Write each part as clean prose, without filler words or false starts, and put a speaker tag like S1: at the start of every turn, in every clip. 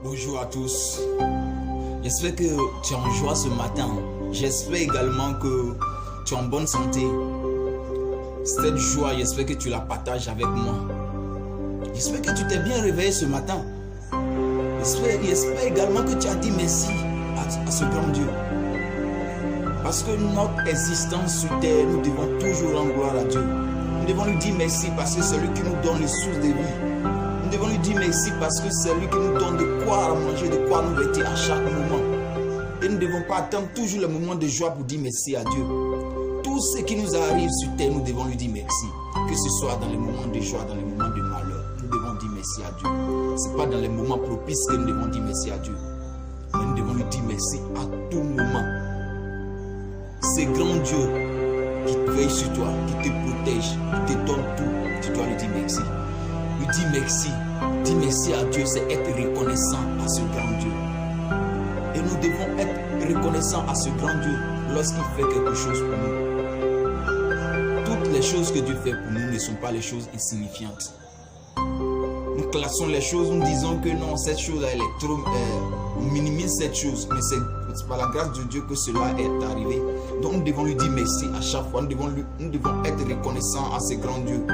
S1: Bonjour à tous. J'espère que tu es en joie ce matin. J'espère également que tu es en bonne santé. Cette joie, j'espère que tu la partages avec moi. J'espère que tu t'es bien réveillé ce matin. J'espère également que tu as dit merci à ce grand Dieu. Parce que notre existence sur terre, nous devons toujours rendre gloire à Dieu. Nous devons lui dire merci parce que c'est lui qui nous donne les sources de vie. Nous devons lui dire merci parce que c'est lui qui nous donne de quoi manger, de quoi nous vêtir à chaque moment. Et nous ne devons pas attendre toujours le moment de joie pour dire merci à Dieu. Tout ce qui nous arrive sur terre, nous devons lui dire merci. Que ce soit dans les moments de joie, dans les moments de malheur, nous devons dire merci à Dieu. Ce n'est pas dans les moments propices que nous devons dire merci à Dieu. Mais nous devons lui dire merci à tout moment. C'est grand Dieu qui veille sur toi, qui te protège, qui te donne tout. Tu dois lui dire merci. Lui dire merci. Dire merci à Dieu, c'est être reconnaissant à ce grand Dieu. Et nous devons être reconnaissants à ce grand Dieu lorsqu'il fait quelque chose pour nous. Toutes les choses que Dieu fait pour nous ne sont pas les choses insignifiantes. Nous classons les choses, nous disons que non, cette chose elle est trop... on minimise cette chose, mais c'est par la grâce de Dieu que cela est arrivé. Donc nous devons lui dire merci à chaque fois. Nous devons être reconnaissants à ce grand Dieu.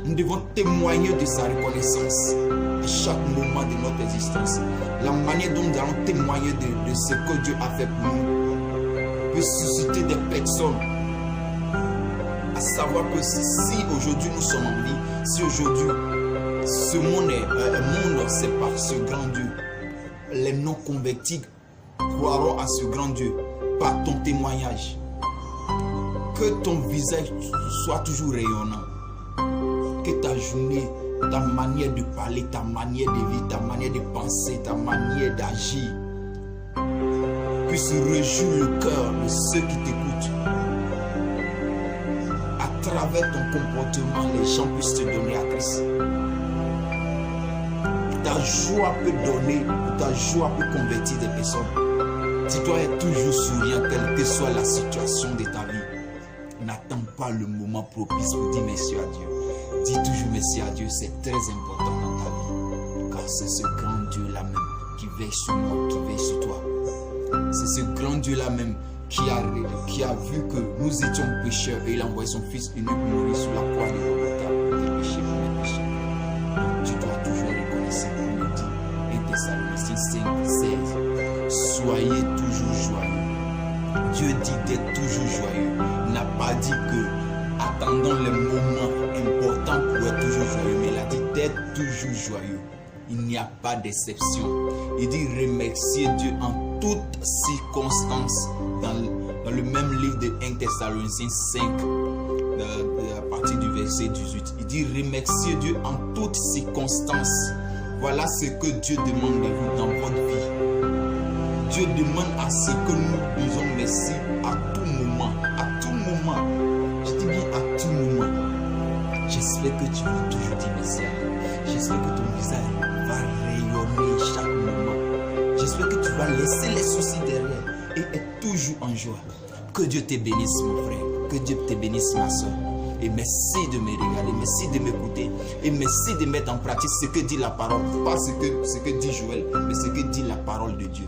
S1: Nous devons témoigner de sa reconnaissance à chaque moment de notre existence. La manière dont nous allons témoigner de ce que Dieu a fait pour nous peut susciter des personnes à savoir que si aujourd'hui nous sommes en vie, si aujourd'hui ce monde est un monde, c'est par ce grand Dieu. Les non convertis croiront à ce grand Dieu par ton témoignage. Que ton visage soit toujours rayonnant. Que ta journée, ta manière de parler, ta manière de vivre, ta manière de penser, ta manière d'agir puisse réjouir le cœur de ceux qui t'écoutent. À travers ton comportement, les gens puissent te donner à Christ. Ta joie peut donner, ta joie peut convertir des personnes. Tu dois être toujours souriant, quelle que soit la situation de ta vie. N'attends pas le moment propice pour dire merci à Dieu. Dis toujours merci à Dieu, c'est très important dans ta vie. Car c'est ce grand Dieu-là même qui veille sur moi, qui veille sur toi. C'est ce grand Dieu-là même qui a vu que nous étions pécheurs et il a envoyé son Fils unique mourir sur la croix de Golgotha pour tes péchés, pour mes péchés. Donc tu dois toujours reconnaître, comme le dit 1 Thessaloniciens 5, 16. Soyez toujours joyeux. Dieu dit d'être toujours joyeux. Il n'a pas dit que attendons les moments importants pour être toujours joyeux, mais il a dit d'être toujours joyeux. Il n'y a pas d'exception. Il dit remercier Dieu en toutes circonstances. Dans le même livre de 1 Thessaloniciens 5, à partir du verset 18, il dit remercier Dieu en toutes circonstances. Voilà ce que Dieu demande de vous dans votre vie. Dieu demande à ce que nous disons merci à tout moment. À tout moment. Je dis bien à tout moment. J'espère que tu vas toujours dire merci à Dieu. J'espère que ton visage va rayonner chaque moment. J'espère que tu vas laisser les soucis derrière et être toujours en joie. Que Dieu te bénisse mon frère. Que Dieu te bénisse ma soeur. Et merci de me regarder, merci de m'écouter. Et merci de mettre en pratique ce que dit la parole. Pas ce que dit Joël, mais ce que dit la parole de Dieu.